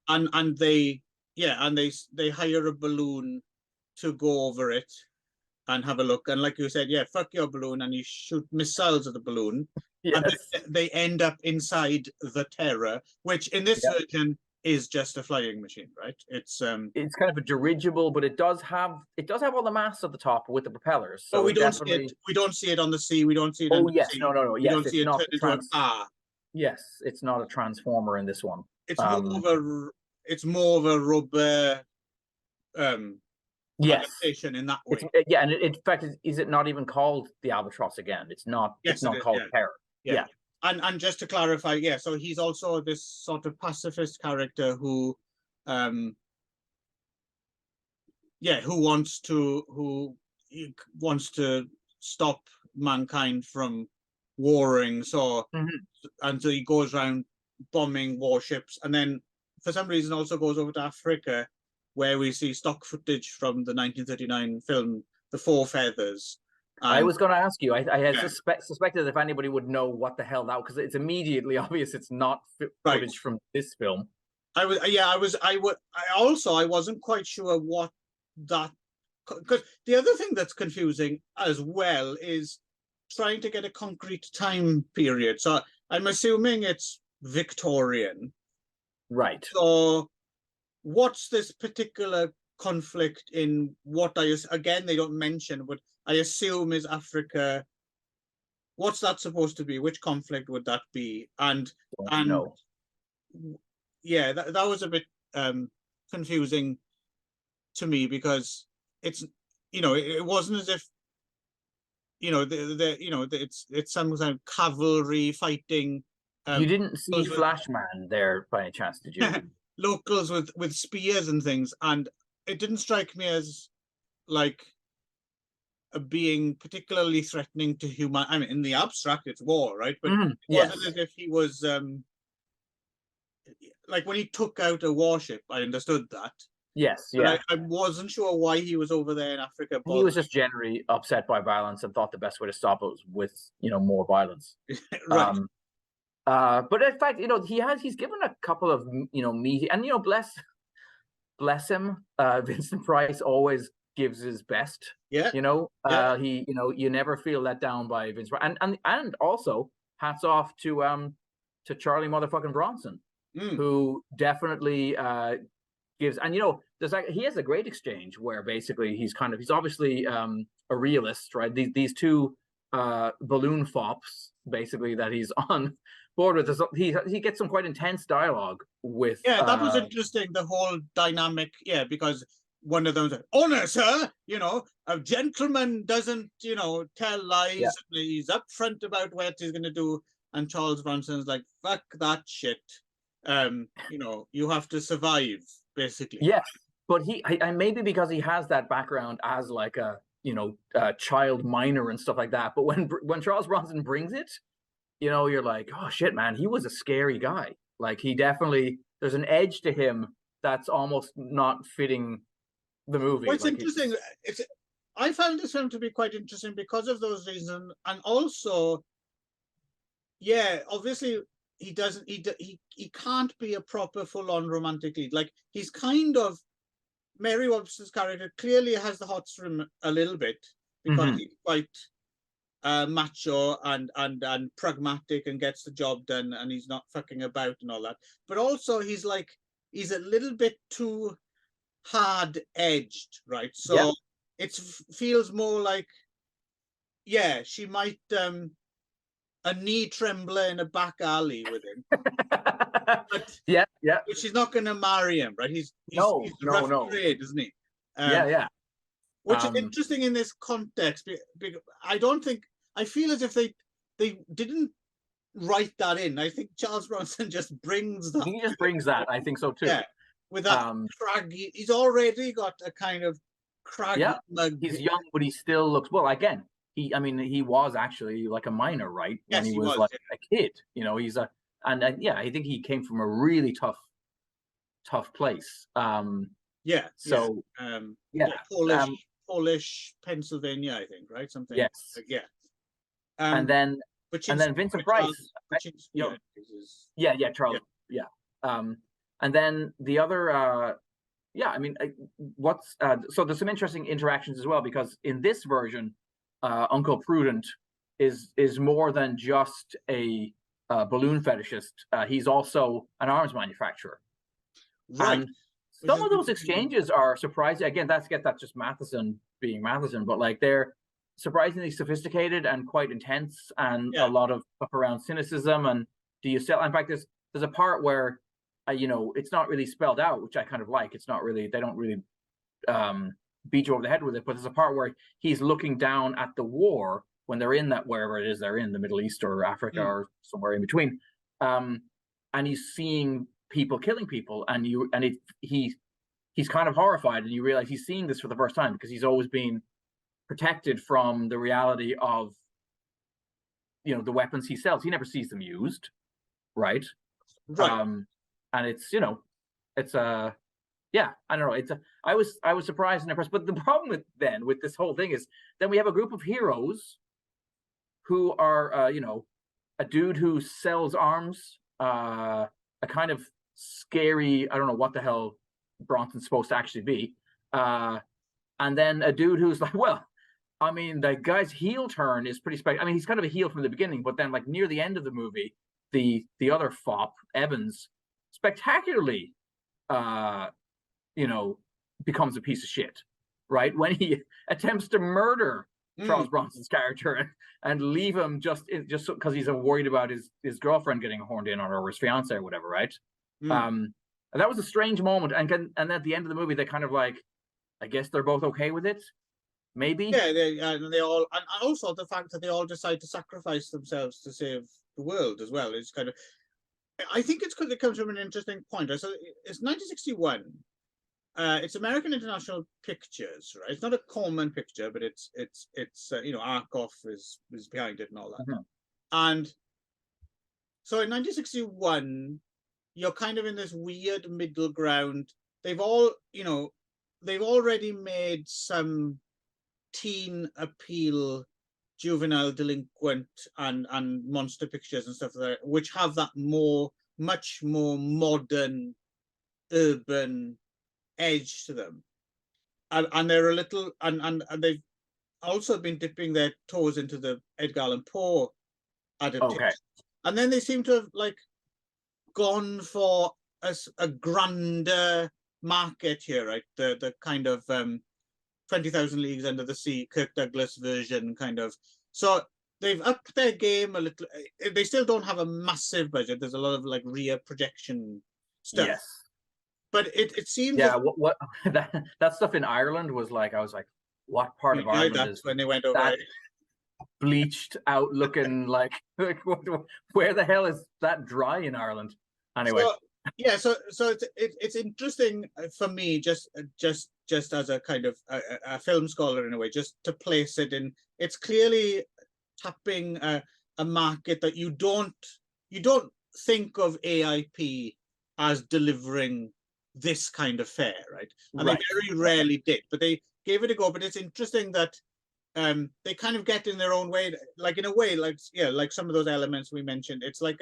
and they hire a balloon to go over it and have a look. And like you said, fuck your balloon, and you shoot missiles at the balloon. Yes. And they end up inside the Terror, which in this version is just a flying machine, right? It's kind of a dirigible, but it does have all the masts at the top with the propellers. So we don't see it on the sea. We don't see it. Oh yes, no. Yes, we don't see it turn into a car. Yes, it's not a transformer in this one. It's more of a ROBUR adaptation in that way. And in fact, is it not even called the Albatross again? It's not. It's not called Terror. Yeah. And just to clarify, so he's also this sort of pacifist character who wants to stop mankind from warring. So and so he goes around bombing warships, and then for some reason also goes over to Africa, where we see stock footage from the 1939 film The Four Feathers. I was going to ask you. I had suspected if anybody would know what the hell that, because it's immediately obvious it's not footage from this film. I wasn't quite sure what that, because the other thing that's confusing as well is trying to get a concrete time period. So I'm assuming it's Victorian, right? So what's this particular conflict in what again they don't mention, but I assume is Africa. What's that supposed to be? Which conflict would that be? And that was a bit confusing to me, because it's it wasn't as if it's some kind of cavalry fighting. You didn't see Flashman there by any chance, did you? Locals with spears and things, and it didn't strike me as like being particularly threatening to human. I mean, in the abstract, it's war, right? But it wasn't as if he was like when he took out a warship. I understood that. Yes, I wasn't sure why he was over there in Africa. He was just generally upset by violence and thought the best way to stop it was with more violence. Right. But in fact, he's given a couple of meaty, and bless him. Vincent Price always gives his best. Yeah. He you never feel let down by Vince Price, and also hats off to Charlie motherfucking Bronson, who definitely gives, and he has a great exchange where basically he's obviously a realist, right? These 2 balloon fops basically that he's on board with. He gets some quite intense dialogue with. Yeah, that was interesting. The whole dynamic, because one of them said, "Honor, sir, a gentleman doesn't, tell lies. Yeah. He's upfront about what he's going to do." And Charles Bronson's like, "Fuck that shit. You have to survive, basically." Yeah, but maybe because he has that background as like a child minor and stuff like that. But when Charles Bronson brings it, you're like, oh shit, man, he was a scary guy. Like he definitely, there's an edge to him that's almost not fitting the movie. What's interesting, I found this film to be quite interesting because of those reasons, and also, yeah, obviously he doesn't, he can't be a proper full-on romantic lead. Like, he's kind of, Mary Webster's character clearly has the hots for him a little bit because he's quite macho and pragmatic and gets the job done, and he's not fucking about and all that. But also he's a little bit too hard-edged, right? So it feels more like, yeah, she might a knee trembler in a back alley with him. But but she's not going to marry him, right? He's rough trade, isn't he? Which is interesting in this context. Because I feel as if they didn't write that in. I think Charles Bronson just brings that. He just brings that. I think so too. Yeah, with that craggy. He's already got a kind of craggy mug. He's young, but he still looks well. Again, he was actually like a minor, right? When he was like a kid. You know, he's I think he came from a really tough place. Polish, Pennsylvania, I think, right? Something. Yes. And then Vincent Price. Charles. And then the other. So there's some interesting interactions as well, because in this version, Uncle Prudent is more than just a balloon fetishist. He's also an arms manufacturer. Right. And some of those exchanges are surprising. Again, that's just Matheson being Matheson, but like they're surprisingly sophisticated and quite intense, and a lot of stuff around cynicism and do you sell. In fact, there's a part where it's not really spelled out, which I kind of like. It's not really, they don't really beat you over the head with it, but there's a part where he's looking down at the war when they're in that, wherever it is they're in, the Middle East or Africa or somewhere in between, and he's seeing people killing people, and he's kind of horrified, and you realize he's seeing this for the first time because he's always been protected from the reality of the weapons he sells. He never sees them used, right? And it's I don't know, I was surprised and impressed. But the problem with this whole thing is then we have a group of heroes who are a dude who sells arms, a kind of scary, I don't know what the hell Bronson's supposed to actually be, and then a dude who's like, well, I mean, the guy's heel turn is pretty spectacular. I mean, he's kind of a heel from the beginning, but then like near the end of the movie, the other fop, Evans, spectacularly becomes a piece of shit, right? When he attempts to murder Charles Bronson's character and leave him just because he's worried about his girlfriend getting horned in on, or his fiance or whatever, right? And that was a strange moment. And at the end of the movie, they kind of like, I guess they're both okay with it, maybe. Yeah, they all, and also the fact that they all decide to sacrifice themselves to save the world as well is kind of, I think it's because it comes from an interesting point. So it's 1961. It's American International Pictures, right? It's not a Corman picture, but it's Arkoff is behind it and all that. And so in 1961, you're kind of in this weird middle ground. They've already made some teen appeal, juvenile delinquent and monster pictures and stuff like that, which have that much more modern, urban edge to them, and they're a little, and they've also been dipping their toes into the Edgar Allan Poe adaptation, and then they seem to have like gone for a grander market here, right? The kind of 20,000 Leagues Under the Sea, Kirk Douglas version, kind of. So they've upped their game a little. They still don't have a massive budget. There's a lot of like rear projection stuff. Yes. But it seems. Yeah, what that stuff in Ireland was like. I was like, what part of Ireland is when they went over that bleached out looking like where the hell is that dry in Ireland? Anyway. So it's interesting for me, just as a kind of a film scholar in a way, just to place it in. It's clearly tapping a market that you don't think of AIP as delivering this kind of fare, right? And they very rarely did, but they gave it a go. But it's interesting that they kind of get in their own way, like in a way, like like some of those elements we mentioned. It's like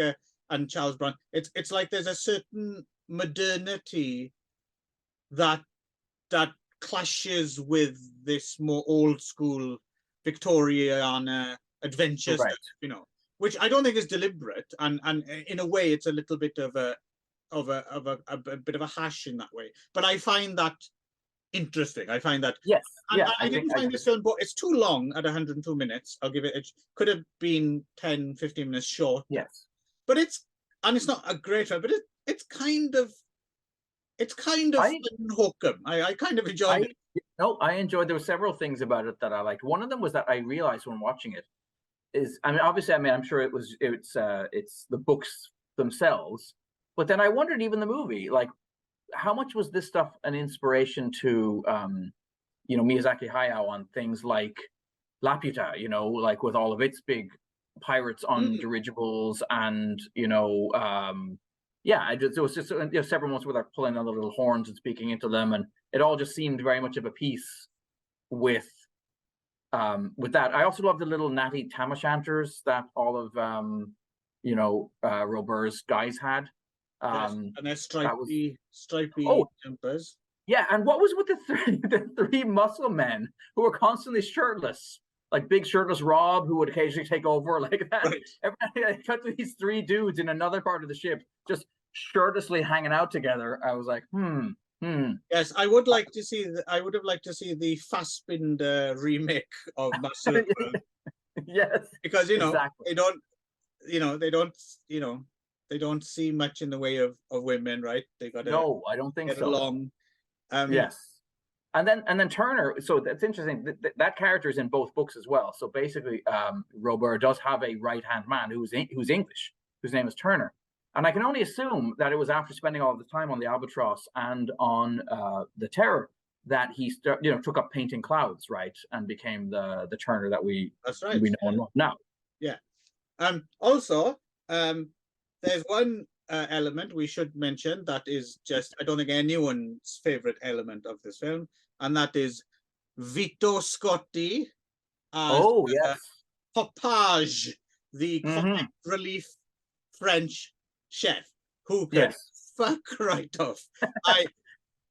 and Charles Brown. It's like there's a certain modernity that clashes with this more old school Victoriana adventure stuff, which I don't think is deliberate, and in a way it's a little bit of a bit of a hash in that way. But I find that interesting. I find that I didn't find this film, but it's too long at 102 minutes. I'll give it. It could have been 10-15 minutes short. Yes, but it's not a great film, but it's kind of hokum. I kind of enjoyed it. No, I enjoyed. There were several things about it that I liked. One of them was that I realized when watching it is, obviously, I'm sure it's the books themselves, but then I wondered, even the movie, like, how much was this stuff an inspiration to, Miyazaki Hayao on things like Laputa, like with all of its big pirates on dirigibles, and there was just several moments where they're pulling on the little horns and speaking into them, and it all just seemed very much of a piece with that. I also love the little natty tam o' shanters that all of ROBUR's guys had. And their stripy jumpers. Yeah, and what was with the three muscle men who were constantly shirtless? Like Big Shirtless Rob, who would occasionally take over like that. Right. Every time I cut to these three dudes in another part of the ship, just shirtlessly hanging out together. I was like, Yes, I would like to see. I would have liked to see the Fassbinder remake of Muscle World. Yes, because exactly. They don't see much in the way of women, right? They got to. No, I don't think get so. Along. Yes. And then Turner, so that's interesting. That character is in both books as well. So basically, ROBUR does have a right-hand man who's English, whose name is Turner. And I can only assume that it was after spending all the time on the Albatross and on the Terror that he took up painting clouds, right, and became the Turner that we know now. Yeah. Also, there's one element we should mention that is just, I don't think, anyone's favorite element of this film, and that is Vito Scotti as Poppage, the comic relief French chef who can fuck right off.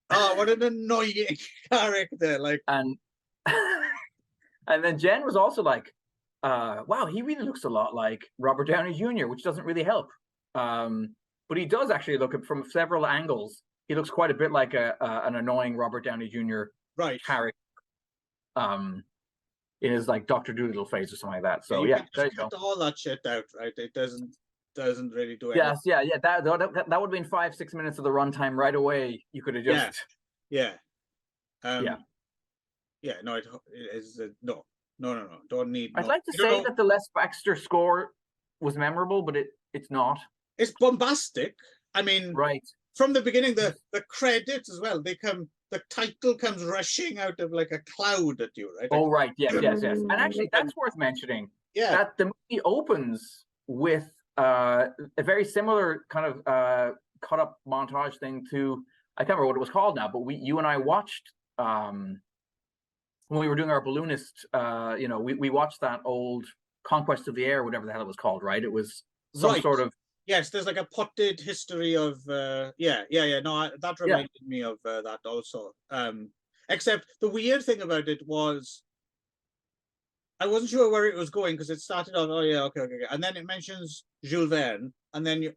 What an annoying character! Like, and then Jen was also like, wow, he really looks a lot like Robert Downey Jr., which doesn't really help. But he does actually look at, from several angles, he looks quite a bit like an annoying Robert Downey Jr. character. In his like Dr. Dolittle phase or something like that. So there you go. All that shit out, right? It doesn't really do anything. Yes, that would have been 5-6 minutes of the runtime right away. You could have just No, it is no. Don't need. I'd like to say that the Les Baxter score was memorable, but it's not. It's bombastic. I mean, from the beginning, the credits as well. The title comes rushing out of like a cloud at you, right? Oh, right. Yes. And actually, that's worth mentioning. Yeah. That the movie opens with a very similar kind of cut up montage thing to, I can't remember what it was called now, but you and I watched when we were doing our balloonist. We watched that old Conquest of the Air, whatever the hell it was called. Right? It was some sort of. Yes, there's like a potted history of No, that reminded me of that also. Except the weird thing about it was I wasn't sure where it was going, because it started off, okay, and then it mentions Jules Verne, and then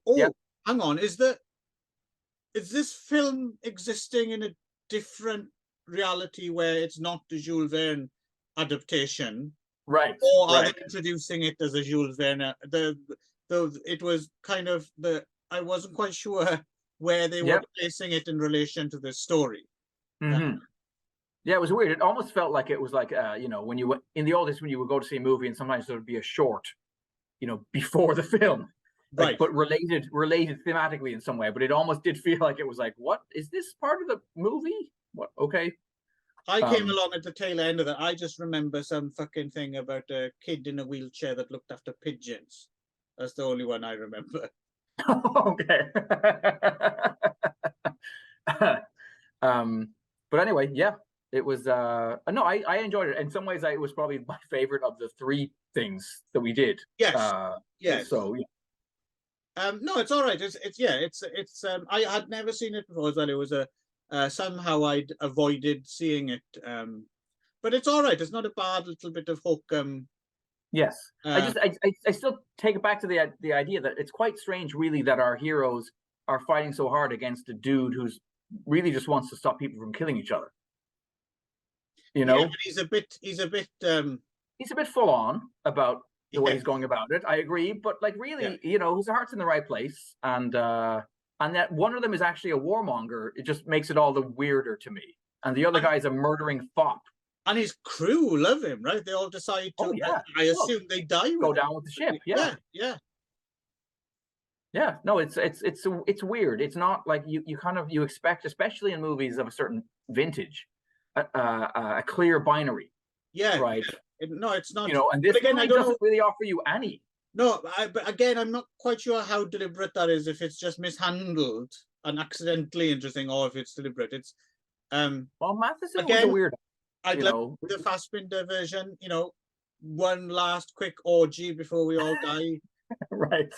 hang on, is this film existing in a different reality where it's not the Jules Verne adaptation, right? Or are they introducing it as a Jules Verne? It was kind of I wasn't quite sure where they were placing it in relation to the story. Yeah, it was weird. It almost felt like it was like when you in the old days when you would go to see a movie and sometimes there would be a short, before the film, but related thematically in some way. But it almost did feel like it was like, what is this part of the movie? What? Okay. I came along at the tail end of that. I just remember some fucking thing about a kid in a wheelchair that looked after pigeons. That's the only one I remember. Okay. But anyway, It was no, I enjoyed it. In some ways, it was probably my favorite of the three things that we did. Yes. Yes. So yeah. No, it's all right. It's I had never seen it before as well. It was a somehow I'd avoided seeing it. But it's all right. It's not a bad little bit of hook. Yes. I still take it back to the idea that it's quite strange, really, that our heroes are fighting so hard against a dude who's really just wants to stop people from killing each other. You know, yeah, but he's a bit full on about the way he's going about it. I agree, but like really, you know, his heart's in the right place, and that one of them is actually a warmonger. It just makes it all the weirder to me. And the other guy is a murdering fop. And his crew love him, right? They all decide to. I assume they die. Go down with the ship. Yeah. No, it's weird. It's not like you expect, especially in movies of a certain vintage, a clear binary. Yeah. Right. No, it's not. You know, and this again, doesn't really offer you any. No, but again, I'm not quite sure how deliberate that is. If it's just mishandled and accidentally interesting, or if it's deliberate. It's well, Matheson was a weird. I'd like the Fassbinder version. You know, one last quick orgy before we all die. Right.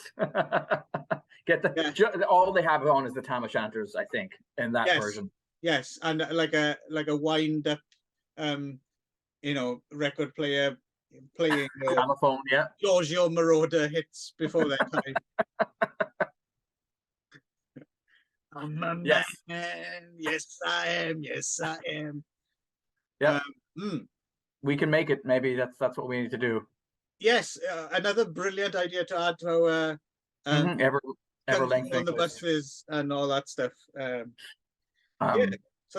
Get all they have on is the tam o'shanters, I think, in that version. Yes, and like a wind up, you know, record player playing gramophone, Giorgio Moroder hits before that time. I'm a man. Yes, I am. Yes, I am. Yeah. We can make it. Maybe that's what we need to do. Yes, another brilliant idea to add to our ever lengthening on the buses and all that stuff. So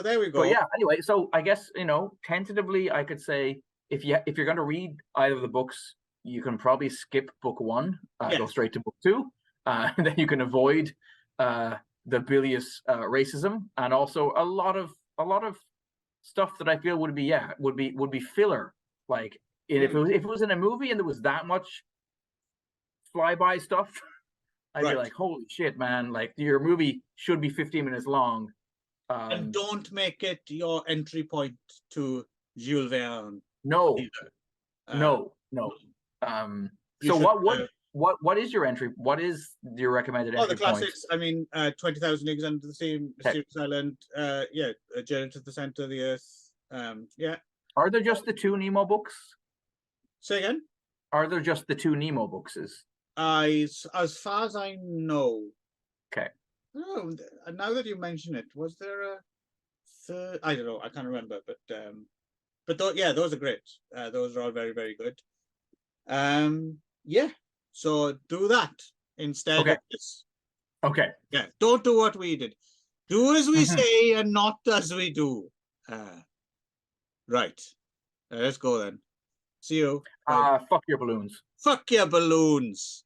there we go. But yeah. Anyway, so I guess, you know, tentatively, I could say if you're going to read either of the books, you can probably skip book one, go straight to book two, and then you can avoid the bilious racism, and also a lot of stuff that I feel would be filler. Like if it was in a movie and there was that much flyby stuff, I'd be like, holy shit, man! Like your movie should be 15 minutes long. And don't make it your entry point to Jules Verne. No. So what is your entry? What is your recommended entry the classics. Point? I mean, 20,000 Leagues Under the Sea, Mysterious Island, Journey to the Center of the Earth. Are there just the two Nemo books? Say again? Are there just the two Nemo books? As far as I know. Okay. Oh, now that you mention it, was there a third? I don't know. I can't remember. But those are great. Those are all very, very good. So do that instead of this. Okay. Yeah. Don't do what we did. Do as we say and not as we do. Right. Let's go then. See you. Fuck your balloons. Fuck your balloons.